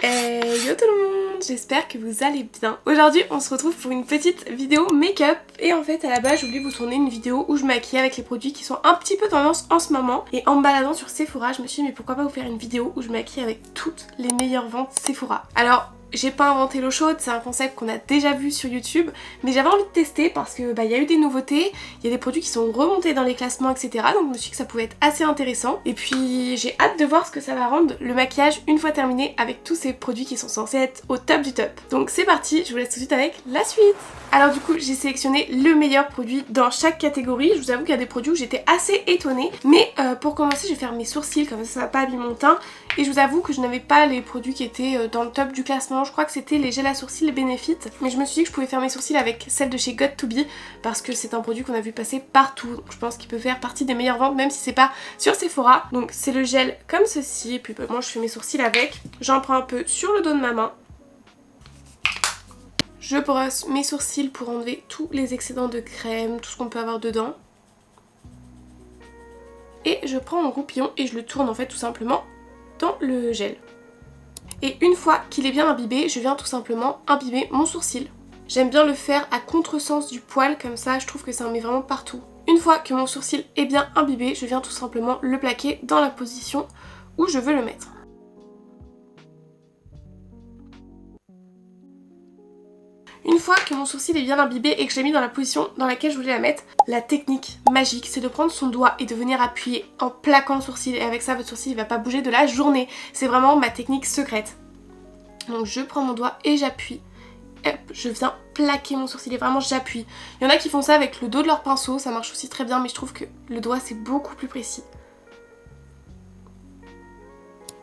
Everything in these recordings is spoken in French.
Yo tout le monde, j'espère que vous allez bien. Aujourd'hui on se retrouve pour une petite vidéo make-up. Et en fait à la base j'ai voulu vous tourner une vidéo où je maquille avec les produits qui sont un petit peu tendance en ce moment. Et en me baladant sur Sephora je me suis dit mais pourquoi pas vous faire une vidéo où je maquille avec toutes les meilleures ventes Sephora. Alors j'ai pas inventé l'eau chaude, c'est un concept qu'on a déjà vu sur YouTube, mais j'avais envie de tester parce que y a eu des nouveautés, il y a des produits qui sont remontés dans les classements, etc. Donc je me suis dit que ça pouvait être assez intéressant. Et puis j'ai hâte de voir ce que ça va rendre le maquillage une fois terminé avec tous ces produits qui sont censés être au top du top. Donc c'est parti, je vous laisse tout de suite avec la suite. Alors du coup j'ai sélectionné le meilleur produit dans chaque catégorie. Je vous avoue qu'il y a des produits où j'étais assez étonnée, mais pour commencer je vais faire mes sourcils, comme ça va pas abîmer mon teint. Et je vous avoue que je n'avais pas les produits qui étaient dans le top du classement. Je crois que c'était les gels à sourcils, les Benefit. Mais je me suis dit que je pouvais faire mes sourcils avec celle de chez Got2b parce que c'est un produit qu'on a vu passer partout. Donc je pense qu'il peut faire partie des meilleures ventes même si c'est pas sur Sephora. Donc c'est le gel comme ceci. Et puis moi je fais mes sourcils avec. J'en prends un peu sur le dos de ma main. Je brosse mes sourcils pour enlever tous les excédents de crème, tout ce qu'on peut avoir dedans. Et je prends mon goupillon et je le tourne en fait tout simplement dans le gel. Et une fois qu'il est bien imbibé, je viens tout simplement imbiber mon sourcil. J'aime bien le faire à contresens du poil, comme ça je trouve que ça en met vraiment partout. Une fois que mon sourcil est bien imbibé, je viens tout simplement le plaquer dans la position où je veux le mettre. Une fois que mon sourcil est bien imbibé et que je l'ai mis dans la position dans laquelle je voulais la mettre, la technique magique c'est de prendre son doigt et de venir appuyer en plaquant le sourcil. Et avec ça votre sourcil il va pas bouger de la journée. C'est vraiment ma technique secrète. Donc je prends mon doigt et j'appuie. Hop, je viens plaquer mon sourcil et vraiment j'appuie. Il y en a qui font ça avec le dos de leur pinceau, ça marche aussi très bien, mais je trouve que le doigt c'est beaucoup plus précis.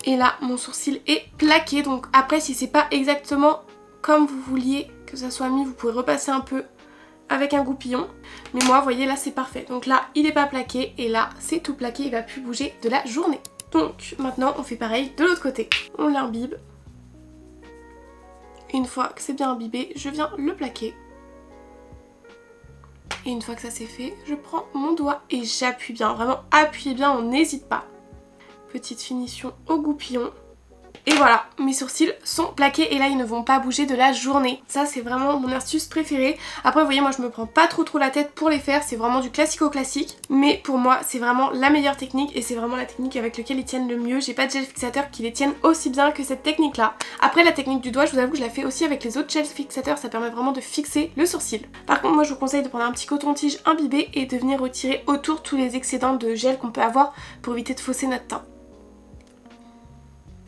Et là mon sourcil est plaqué, donc après si c'est pas exactement comme vous vouliez que ça soit mis, vous pouvez repasser un peu avec un goupillon. Mais moi, vous voyez, là c'est parfait. Donc là, il n'est pas plaqué et là, c'est tout plaqué, il va plus bouger de la journée. Donc maintenant, on fait pareil de l'autre côté. On l'imbibe. Une fois que c'est bien imbibé, je viens le plaquer. Et une fois que ça c'est fait, je prends mon doigt et j'appuie bien. Vraiment, appuyez bien, on n'hésite pas. Petite finition au goupillon. Et voilà, mes sourcils sont plaqués et là ils ne vont pas bouger de la journée. Ça c'est vraiment mon astuce préférée. Après vous voyez moi je me prends pas trop la tête pour les faire, c'est vraiment du classico-classique. Mais pour moi c'est vraiment la meilleure technique et c'est vraiment la technique avec laquelle ils tiennent le mieux. J'ai pas de gel fixateur qui les tienne aussi bien que cette technique là. Après la technique du doigt je vous avoue que je la fais aussi avec les autres gels fixateurs, ça permet vraiment de fixer le sourcil. Par contre moi je vous conseille de prendre un petit coton-tige imbibé et de venir retirer autour tous les excédents de gel qu'on peut avoir pour éviter de fausser notre teint.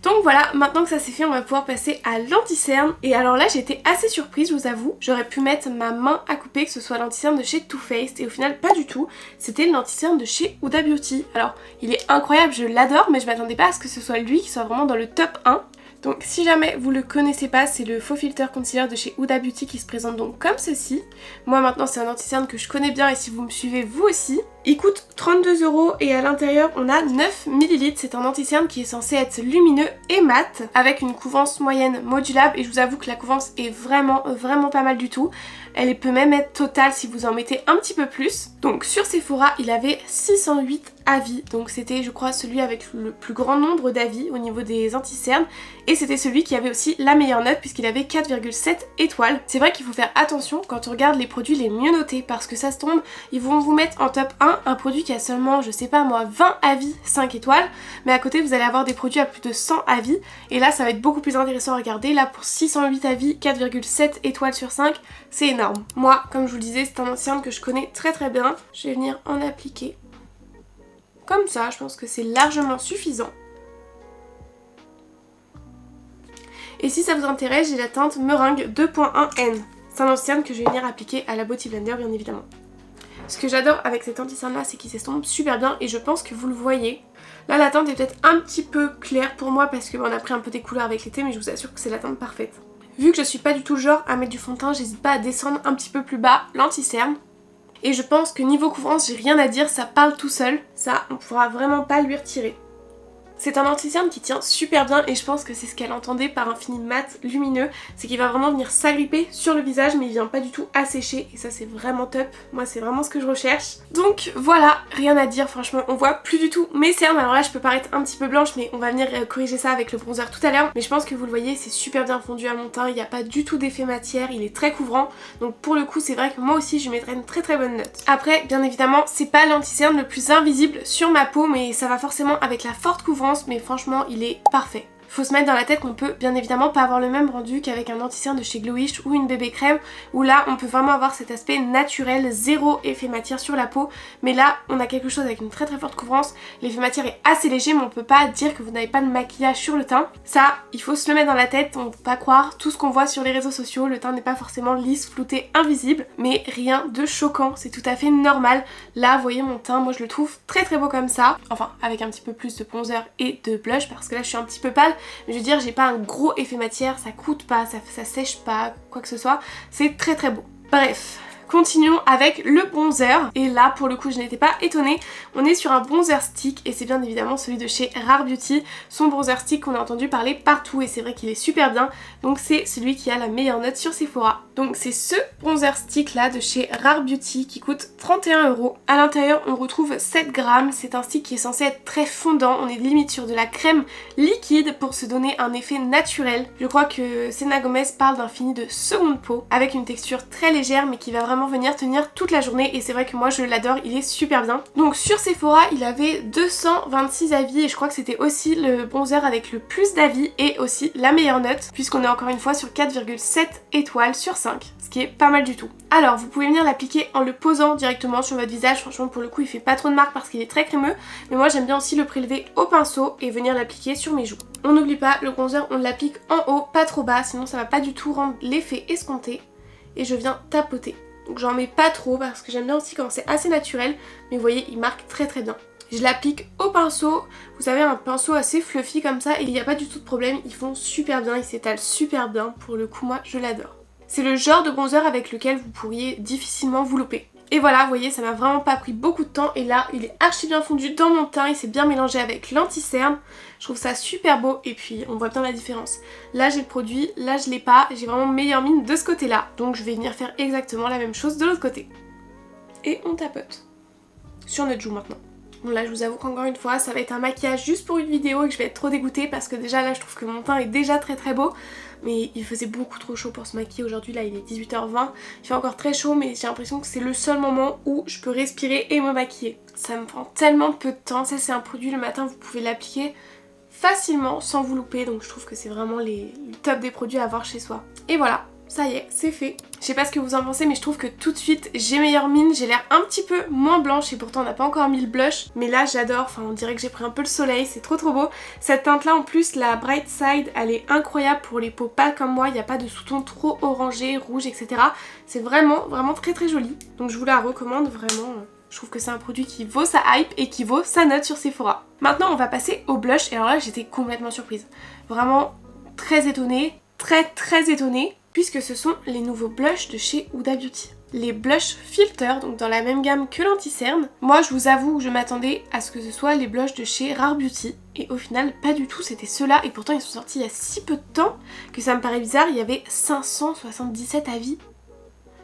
Donc voilà, maintenant que ça c'est fait, on va pouvoir passer à l'anti-cerne. Et alors là j'étais assez surprise, je vous avoue. J'aurais pu mettre ma main à couper, que ce soit l'anti-cerne de chez Too Faced, et au final pas du tout. C'était l'anti-cerne de chez Huda Beauty. Alors il est incroyable, je l'adore, mais je m'attendais pas à ce que ce soit lui qui soit vraiment dans le top 1. Donc si jamais vous le connaissez pas, c'est le faux filter concealer de chez Huda Beauty qui se présente donc comme ceci. Moi maintenant c'est un anti-cerne que je connais bien et si vous me suivez vous aussi. Il coûte 32 € et à l'intérieur on a 9 ml. C'est un anti-cerne qui est censé être lumineux et mat avec une couvrance moyenne modulable et je vous avoue que la couvrance est vraiment pas mal du tout. Elle peut même être totale si vous en mettez un petit peu plus. Donc sur Sephora il avait 608 avis, donc c'était je crois celui avec le plus grand nombre d'avis au niveau des anti-cernes et c'était celui qui avait aussi la meilleure note puisqu'il avait 4,7 étoiles. C'est vrai qu'il faut faire attention quand on regarde les produits les mieux notés parce que ça se tombe, ils vont vous mettre en top 1 un produit qui a seulement je sais pas moi 20 avis 5 étoiles, mais à côté vous allez avoir des produits à plus de 100 avis et là ça va être beaucoup plus intéressant à regarder. Là pour 608 avis, 4,7 étoiles sur 5, c'est énorme. Moi comme je vous le disais c'est un anti-cerne que je connais très bien. Je vais venir en appliquer comme ça, je pense que c'est largement suffisant. Et si ça vous intéresse, j'ai la teinte Meringue 2.1N. C'est un anti-cerne que je vais venir appliquer à la Beauty Blender bien évidemment. Ce que j'adore avec cet anti-cerne là, c'est qu'il s'estompe super bien et je pense que vous le voyez. Là la teinte est peut-être un petit peu claire pour moi parce qu'on a pris un peu des couleurs avec l'été, mais je vous assure que c'est la teinte parfaite. Vu que je suis pas du tout le genre à mettre du fond de teint, j'hésite pas à descendre un petit peu plus bas l'anti-cerne. Et je pense que niveau couvrance, j'ai rien à dire, ça parle tout seul. Ça, on pourra vraiment pas lui retirer. C'est un anti-cerne qui tient super bien et je pense que c'est ce qu'elle entendait par un fini mat lumineux, c'est qu'il va vraiment venir s'agripper sur le visage mais il vient pas du tout assécher et ça c'est vraiment top, moi c'est vraiment ce que je recherche. Donc voilà, rien à dire franchement, on voit plus du tout mes cernes, alors là je peux paraître un petit peu blanche mais on va venir corriger ça avec le bronzer tout à l'heure, mais je pense que vous le voyez c'est super bien fondu à mon teint, il n'y a pas du tout d'effet matière, il est très couvrant, donc pour le coup c'est vrai que moi aussi je lui mettrais une très bonne note. Après bien évidemment c'est pas l'anti-cerne le plus invisible sur ma peau mais ça va forcément avec la forte couvrance, mais franchement il est parfait. Faut se mettre dans la tête qu'on peut bien évidemment pas avoir le même rendu qu'avec un anti-cerne de chez Glowish ou une bébé crème où là on peut vraiment avoir cet aspect naturel, zéro effet matière sur la peau, mais là on a quelque chose avec une très forte couvrance, l'effet matière est assez léger mais on peut pas dire que vous n'avez pas de maquillage sur le teint. Ça il faut se le mettre dans la tête, on peut pas croire tout ce qu'on voit sur les réseaux sociaux, le teint n'est pas forcément lisse, flouté, invisible, mais rien de choquant, c'est tout à fait normal. Là vous voyez mon teint, moi je le trouve très beau comme ça, enfin avec un petit peu plus de bronzer et de blush parce que là je suis un petit peu pâle. Mais je veux dire, j'ai pas un gros effet matière, ça coûte pas, ça sèche pas, quoi que ce soit. C'est très beau. Bref. Continuons avec le bronzer et là pour le coup je n'étais pas étonnée, on est sur un bronzer stick et c'est bien évidemment celui de chez Rare Beauty, son bronzer stick qu'on a entendu parler partout et c'est vrai qu'il est super bien, donc c'est celui qui a la meilleure note sur Sephora. Donc c'est ce bronzer stick là de chez Rare Beauty qui coûte 31 €. À l'intérieur on retrouve 7 grammes, c'est un stick qui est censé être très fondant, on est limite sur de la crème liquide pour se donner un effet naturel. Je crois que Selena Gomez parle d'un fini de seconde peau avec une texture très légère mais qui va vraiment venir tenir toute la journée et c'est vrai que moi je l'adore, il est super bien. Donc sur Sephora il avait 226 avis et je crois que c'était aussi le bronzer avec le plus d'avis et aussi la meilleure note puisqu'on est encore une fois sur 4,7 étoiles sur 5, ce qui est pas mal du tout. Alors vous pouvez venir l'appliquer en le posant directement sur votre visage, franchement pour le coup il fait pas trop de marque parce qu'il est très crémeux, mais moi j'aime bien aussi le prélever au pinceau et venir l'appliquer sur mes joues. On n'oublie pas, le bronzer on l'applique en haut, pas trop bas, sinon ça va pas du tout rendre l'effet escompté et je viens tapoter. Donc j'en mets pas trop parce que j'aime bien aussi quand c'est assez naturel, mais vous voyez il marque très bien. Je l'applique au pinceau, vous savez un pinceau assez fluffy comme ça et il n'y a pas du tout de problème, ils font super bien, ils s'étalent super bien, pour le coup moi je l'adore. C'est le genre de bronzer avec lequel vous pourriez difficilement vous louper. Et voilà, vous voyez ça m'a vraiment pas pris beaucoup de temps et là il est archi bien fondu dans mon teint, il s'est bien mélangé avec l'anti-cerne. Je trouve ça super beau et puis on voit bien la différence. Là j'ai le produit, là je l'ai pas, j'ai vraiment meilleure mine de ce côté là. Donc je vais venir faire exactement la même chose de l'autre côté. Et on tapote. Sur notre joue maintenant. Bon là je vous avoue qu'encore une fois ça va être un maquillage juste pour une vidéo et que je vais être trop dégoûtée parce que déjà là je trouve que mon teint est déjà très beau. Mais il faisait beaucoup trop chaud pour se maquiller aujourd'hui, là il est 18h20, il fait encore très chaud mais j'ai l'impression que c'est le seul moment où je peux respirer et me maquiller. Ça me prend tellement peu de temps, ça c'est un produit le matin vous pouvez l'appliquer facilement sans vous louper donc je trouve que c'est vraiment les top des produits à avoir chez soi. Et voilà, ça y est, c'est fait. Je sais pas ce que vous en pensez mais je trouve que tout de suite j'ai meilleure mine, j'ai l'air un petit peu moins blanche et pourtant on n'a pas encore mis le blush. Mais là j'adore, enfin on dirait que j'ai pris un peu le soleil, c'est trop beau. Cette teinte là en plus, la Bright Side, elle est incroyable pour les peaux pâles comme moi, il n'y a pas de sous-ton trop orangé, rouge, etc. C'est vraiment très joli. Donc je vous la recommande vraiment. Je trouve que c'est un produit qui vaut sa hype et qui vaut sa note sur Sephora. Maintenant on va passer au blush et alors là j'étais complètement surprise. Vraiment très étonnée, très étonnée. Puisque ce sont les nouveaux blushs de chez Huda Beauty. Les blush filter, donc dans la même gamme que l'anti-cerne. Moi je vous avoue que je m'attendais à ce que ce soit les blushs de chez Rare Beauty. Et au final pas du tout, c'était ceux-là. Et pourtant ils sont sortis il y a si peu de temps que ça me paraît bizarre, il y avait 577 avis.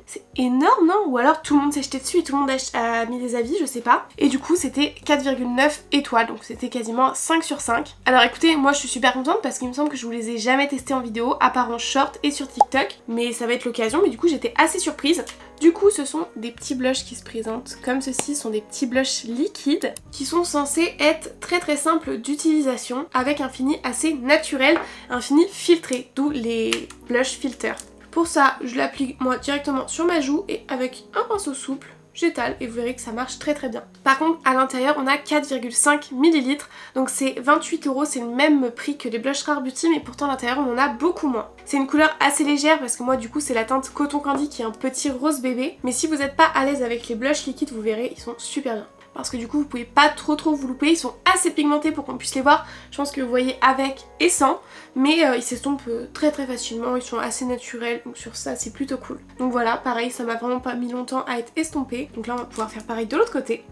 C'est énorme non? Ou alors tout le monde s'est jeté dessus et tout le monde a mis des avis, je sais pas. Et du coup c'était 4,9 étoiles, donc c'était quasiment 5 sur 5. Alors écoutez, moi je suis super contente parce qu'il me semble que je vous les ai jamais testés en vidéo, à part en short et sur TikTok. Mais ça va être l'occasion, mais du coup j'étais assez surprise. Du coup ce sont des petits blushs qui se présentent comme ceci, ce sont des petits blushs liquides qui sont censés être très simples d'utilisation avec un fini assez naturel, un fini filtré, d'où les blush filter. Pour ça, je l'applique moi directement sur ma joue et avec un pinceau souple, j'étale et vous verrez que ça marche très bien. Par contre, à l'intérieur, on a 4,5 ml, donc c'est 28 €, c'est le même prix que les blushs Rare Beauty, mais pourtant à l'intérieur, on en a beaucoup moins. C'est une couleur assez légère parce que moi, du coup, c'est la teinte Coton Candy qui est un petit rose bébé. Mais si vous n'êtes pas à l'aise avec les blushs liquides, vous verrez, ils sont super bien. Parce que du coup vous pouvez pas trop vous louper, ils sont assez pigmentés pour qu'on puisse les voir, je pense que vous voyez avec et sans, mais ils s'estompent très facilement, ils sont assez naturels, donc sur ça c'est plutôt cool. Donc voilà, pareil, ça m'a vraiment pas mis longtemps à être estompé, donc là on va pouvoir faire pareil de l'autre côté.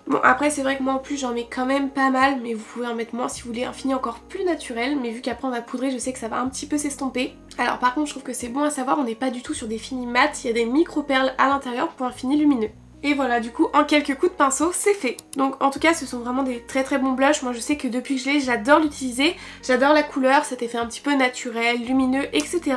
Bon après c'est vrai que moi en plus j'en mets quand même pas mal, mais vous pouvez en mettre moins si vous voulez un fini encore plus naturel, mais vu qu'après on va poudrer je sais que ça va un petit peu s'estomper. Alors par contre je trouve que c'est bon à savoir, on n'est pas du tout sur des finis mat, il y a des micro-perles à l'intérieur pour un fini lumineux. Et voilà, du coup en quelques coups de pinceau c'est fait. Donc en tout cas ce sont vraiment des très très bons blushs. Moi je sais que depuis que je l'ai, j'adore l'utiliser, j'adore la couleur, cet effet un petit peu naturel, lumineux, etc.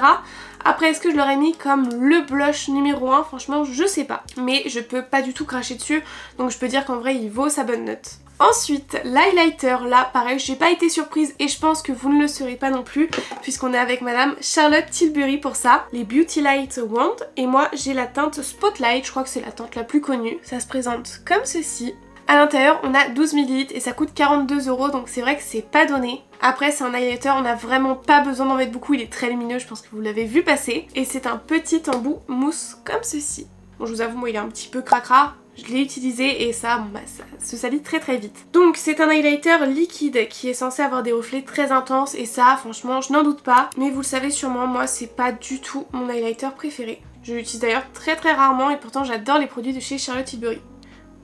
Après est-ce que je l'aurais mis comme le blush numéro 1? Franchement je sais pas. Mais je peux pas du tout cracher dessus, donc je peux dire qu'en vrai il vaut sa bonne note. Ensuite, l'highlighter, là pareil, j'ai pas été surprise et je pense que vous ne le serez pas non plus puisqu'on est avec madame Charlotte Tilbury pour ça, les Beauty Light Wand, et moi j'ai la teinte Spotlight, je crois que c'est la teinte la plus connue, ça se présente comme ceci. À l'intérieur on a 12 ml et ça coûte 42 €, donc c'est vrai que c'est pas donné. Après c'est un highlighter, on a vraiment pas besoin d'en mettre beaucoup, il est très lumineux, je pense que vous l'avez vu passer. Et c'est un petit embout mousse comme ceci. Bon je vous avoue moi il est un petit peu cracra. Je l'ai utilisé et ça, bon bah, ça se salit très très vite. Donc c'est un highlighter liquide qui est censé avoir des reflets très intenses et ça franchement je n'en doute pas. Mais vous le savez sûrement, moi c'est pas du tout mon highlighter préféré. Je l'utilise d'ailleurs très très rarement et pourtant j'adore les produits de chez Charlotte Tilbury.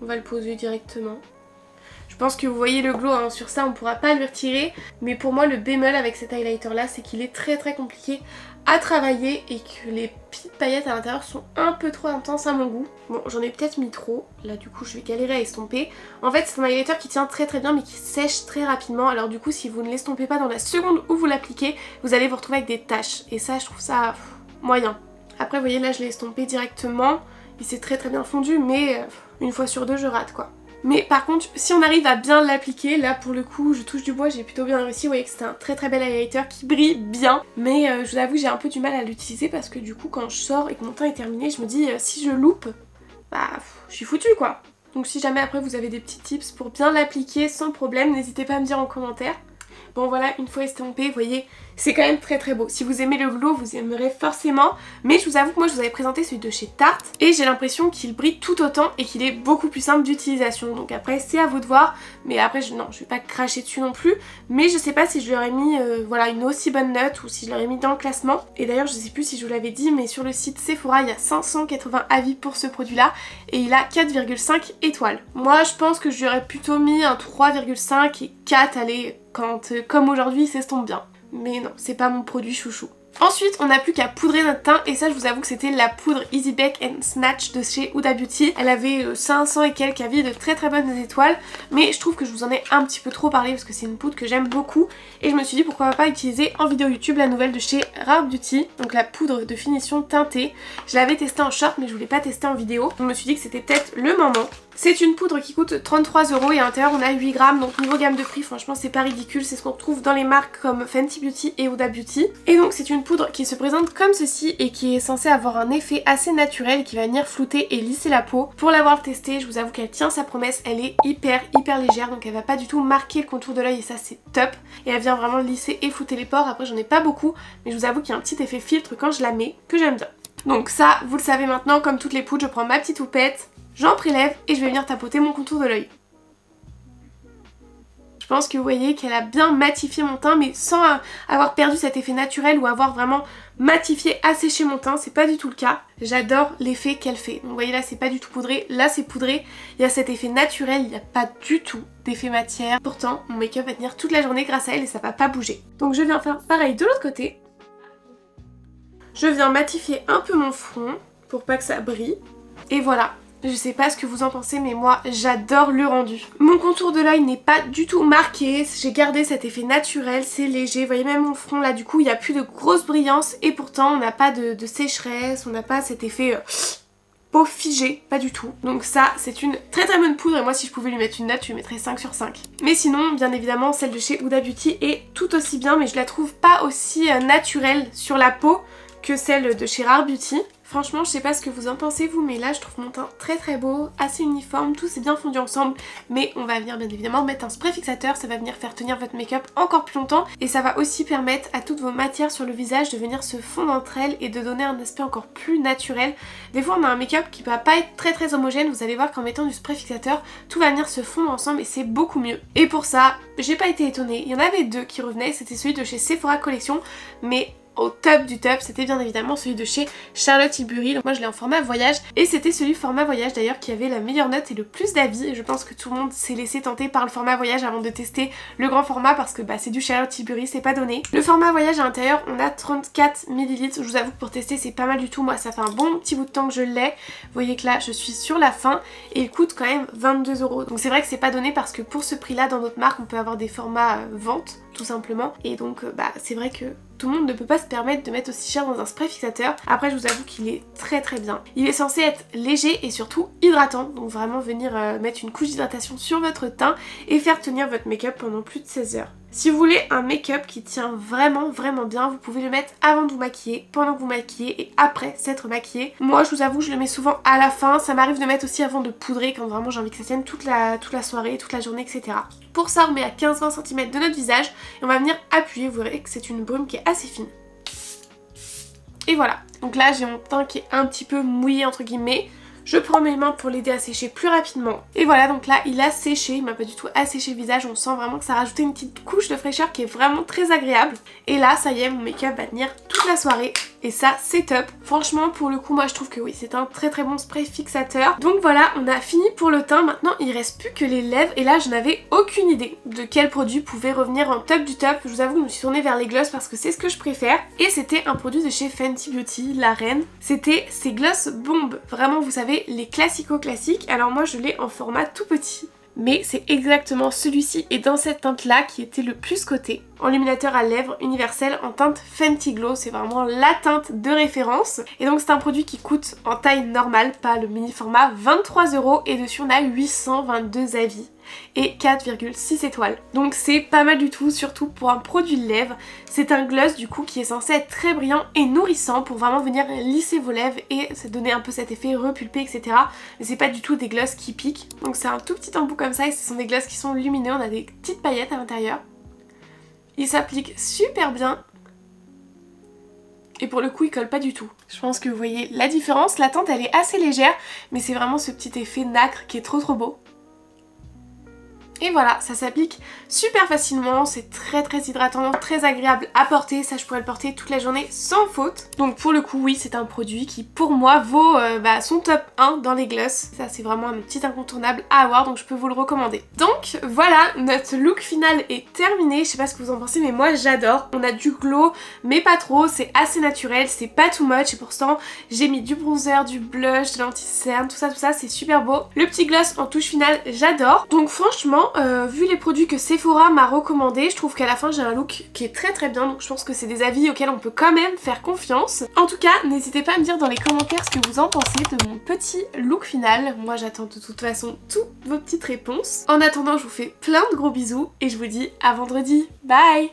On va le poser directement. Je pense que vous voyez le glow, hein. Sur ça on pourra pas lui retirer. Mais pour moi le bémol avec cet highlighter là c'est qu'il est très très compliqué à travailler et que les petites paillettes à l'intérieur sont un peu trop intenses à mon goût. Bon j'en ai peut-être mis trop, là du coup je vais galérer à estomper. En fait c'est un highlighter qui tient très très bien mais qui sèche très rapidement, alors du coup si vous ne l'estompez pas dans la seconde où vous l'appliquez, vous allez vous retrouver avec des taches et ça je trouve ça moyen. Après vous voyez là je l'ai estompé directement, il s'est très très bien fondu mais une fois sur deux je rate quoi. Mais par contre, si on arrive à bien l'appliquer, là pour le coup, je touche du bois, j'ai plutôt bien réussi. Vous voyez que c'est un très très bel highlighter qui brille bien. Mais je vous avoue que j'ai un peu du mal à l'utiliser parce que du coup, quand je sors et que mon teint est terminé, je me dis si je loupe, bah je suis foutue quoi. Donc si jamais après vous avez des petits tips pour bien l'appliquer sans problème, n'hésitez pas à me dire en commentaire. Bon voilà, une fois estompé, vous voyez, c'est quand même très très beau. Si vous aimez le glow, vous aimerez forcément. Mais je vous avoue que moi je vous avais présenté celui de chez Tarte et j'ai l'impression qu'il brille tout autant et qu'il est beaucoup plus simple d'utilisation. Donc après c'est à vous de voir. Mais après non, je vais pas cracher dessus non plus. Mais je sais pas si je lui aurais mis voilà, une aussi bonne note ou si je l'aurais mis dans le classement. Et d'ailleurs je sais plus si je vous l'avais dit, mais sur le site Sephora il y a 580 avis pour ce produit là. Et il a 4,5 étoiles. Moi je pense que je lui aurais plutôt mis un 3,5 et 4, allez, quand comme aujourd'hui il s'estompe bien. Mais non, c'est pas mon produit chouchou. Ensuite, on n'a plus qu'à poudrer notre teint et ça je vous avoue que c'était la poudre Easy Bake and Snatch de chez Huda Beauty. Elle avait 500 et quelques avis, de très très bonnes étoiles, mais je trouve que je vous en ai un petit peu trop parlé parce que c'est une poudre que j'aime beaucoup et je me suis dit pourquoi pas utiliser en vidéo YouTube la nouvelle de chez Rare Beauty, donc la poudre de finition teintée. Je l'avais testée en short mais je voulais pas tester en vidéo, donc je me suis dit que c'était peut-être le moment. C'est une poudre qui coûte 33 € et à l'intérieur on a 8 grammes, donc niveau gamme de prix franchement c'est pas ridicule, c'est ce qu'on retrouve dans les marques comme Fenty Beauty et Huda Beauty. Et donc c'est une poudre qui se présente comme ceci et qui est censée avoir un effet assez naturel qui va venir flouter et lisser la peau. Pour l'avoir testée, je vous avoue qu'elle tient sa promesse, elle est hyper légère, donc elle va pas du tout marquer le contour de l'œil et ça c'est top. Et elle vient vraiment lisser et flouter les pores, après j'en ai pas beaucoup, mais je vous avoue qu'il y a un petit effet filtre quand je la mets que j'aime bien. Donc ça, vous le savez maintenant, comme toutes les poudres, je prends ma petite houppette, j'en prélève et je vais venir tapoter mon contour de l'œil. Je pense que vous voyez qu'elle a bien matifié mon teint mais sans avoir perdu cet effet naturel ou avoir vraiment matifié, asséché mon teint, c'est pas du tout le cas. J'adore l'effet qu'elle fait. Donc vous voyez là c'est pas du tout poudré, là c'est poudré, il y a cet effet naturel, il n'y a pas du tout d'effet matière. Pourtant mon make-up va tenir toute la journée grâce à elle et ça va pas bouger. Donc je viens faire pareil de l'autre côté. Je viens matifier un peu mon front pour pas que ça brille. Et voilà. Je sais pas ce que vous en pensez mais moi j'adore le rendu. Mon contour de l'œil n'est pas du tout marqué, j'ai gardé cet effet naturel, c'est léger, vous voyez même mon front là du coup il n'y a plus de grosse brillance et pourtant on n'a pas de sécheresse, on n'a pas cet effet peau figée, pas du tout. Donc ça c'est une très très bonne poudre et moi si je pouvais lui mettre une note je lui mettrais 5 sur 5. Mais sinon bien évidemment celle de chez Huda Beauty est tout aussi bien mais je la trouve pas aussi naturelle sur la peau que celle de chez Rare Beauty. Franchement je sais pas ce que vous en pensez vous mais là je trouve mon teint très très beau, assez uniforme, tout s'est bien fondu ensemble. Mais on va venir bien évidemment mettre un spray fixateur, ça va venir faire tenir votre make-up encore plus longtemps. Et ça va aussi permettre à toutes vos matières sur le visage de venir se fondre entre elles et de donner un aspect encore plus naturel. Des fois on a un make-up qui va pas être très très homogène, vous allez voir qu'en mettant du spray fixateur tout va venir se fondre ensemble et c'est beaucoup mieux. Et pour ça j'ai pas été étonnée, il y en avait deux qui revenaient, c'était celui de chez Sephora Collection mais au top du top, c'était bien évidemment celui de chez Charlotte Tilbury. Donc moi je l'ai en format voyage et c'était celui format voyage d'ailleurs qui avait la meilleure note et le plus d'avis. Je pense que tout le monde s'est laissé tenter par le format voyage avant de tester le grand format parce que c'est du Charlotte Tilbury, c'est pas donné. Le format voyage à l'intérieur, on a 34 ml. Je vous avoue que pour tester c'est pas mal du tout. Moi ça fait un bon petit bout de temps que je l'ai. Vous voyez que là je suis sur la fin et il coûte quand même 22 €. Donc c'est vrai que c'est pas donné parce que pour ce prix là dans notre marque on peut avoir des formats vente tout simplement. Et donc c'est vrai que tout le monde ne peut pas se permettre de mettre aussi cher dans un spray fixateur. Après je vous avoue qu'il est très très bien. Il est censé être léger et surtout hydratant. Donc vraiment venir mettre une couche d'hydratation sur votre teint et faire tenir votre make-up pendant plus de 16 heures. Si vous voulez un make-up qui tient vraiment bien, vous pouvez le mettre avant de vous maquiller, pendant que vous maquillez et après s'être maquillé. Moi je vous avoue je le mets souvent à la fin. Ça m'arrive de mettre aussi avant de poudrer quand vraiment j'ai envie que ça tienne toute la soirée, toute la journée, etc. Pour ça on met à 15-20 cm de notre visage et on va venir appuyer. Vous verrez que c'est une brume qui est assez fine. Et voilà, donc là j'ai mon teint qui est un petit peu mouillé entre guillemets. Je prends mes mains pour l'aider à sécher plus rapidement. Et voilà, donc là il a séché, il m'a pas du tout asséché le visage. On sent vraiment que ça a rajouté une petite couche de fraîcheur qui est vraiment très agréable. Et là ça y est, mon make-up va tenir toute la soirée. Et ça c'est top. Franchement pour le coup moi je trouve que oui, c'est un très bon spray fixateur. Donc voilà, on a fini pour le teint. Maintenant il reste plus que les lèvres. Et là je n'avais aucune idée de quel produit pouvait revenir en top du top. Je vous avoue que je me suis tournée vers les gloss parce que c'est ce que je préfère. Et c'était un produit de chez Fenty Beauty, la reine. C'était ces gloss bombes. Vraiment vous savez, les classiques. Alors moi je l'ai en format tout petit. Mais c'est exactement celui-ci et dans cette teinte là qui était le plus coté. Enluminateur à lèvres universel en teinte Fenty Glow, c'est vraiment la teinte de référence. Et donc c'est un produit qui coûte en taille normale, pas le mini format, 23 € et dessus on a 822 avis et 4,6 étoiles. Donc c'est pas mal du tout, surtout pour un produit de lèvres. C'est un gloss du coup qui est censé être très brillant et nourrissant pour vraiment venir lisser vos lèvres et ça donner un peu cet effet repulpé, etc. Mais c'est pas du tout des gloss qui piquent. Donc c'est un tout petit embout comme ça et ce sont des gloss qui sont lumineux, on a des petites paillettes à l'intérieur. Il s'applique super bien. Et pour le coup il colle pas du tout. Je pense que vous voyez la différence. La teinte elle est assez légère mais c'est vraiment ce petit effet nacre qui est trop beau. Et voilà, ça s'applique super facilement, c'est très hydratant, très agréable à porter, ça je pourrais le porter toute la journée sans faute. Donc pour le coup oui, c'est un produit qui pour moi vaut son top 1 dans les gloss. Ça c'est vraiment un petit incontournable à avoir, donc je peux vous le recommander. Donc voilà, notre look final est terminé, je sais pas ce que vous en pensez mais moi j'adore. On a du glow mais pas trop, c'est assez naturel, c'est pas too much et pourtant j'ai mis du bronzer, du blush, de l'anti-cerne, tout ça c'est super beau. Le petit gloss en touche finale j'adore, donc franchement vu les produits que Sephora m'a recommandé, je trouve qu'à la fin j'ai un look qui est très bien, donc je pense que c'est des avis auxquels on peut quand même faire confiance. En tout cas, n'hésitez pas à me dire dans les commentaires ce que vous en pensez de mon petit look final. Moi j'attends de toute façon toutes vos petites réponses. En attendant, je vous fais plein de gros bisous et je vous dis à vendredi. Bye!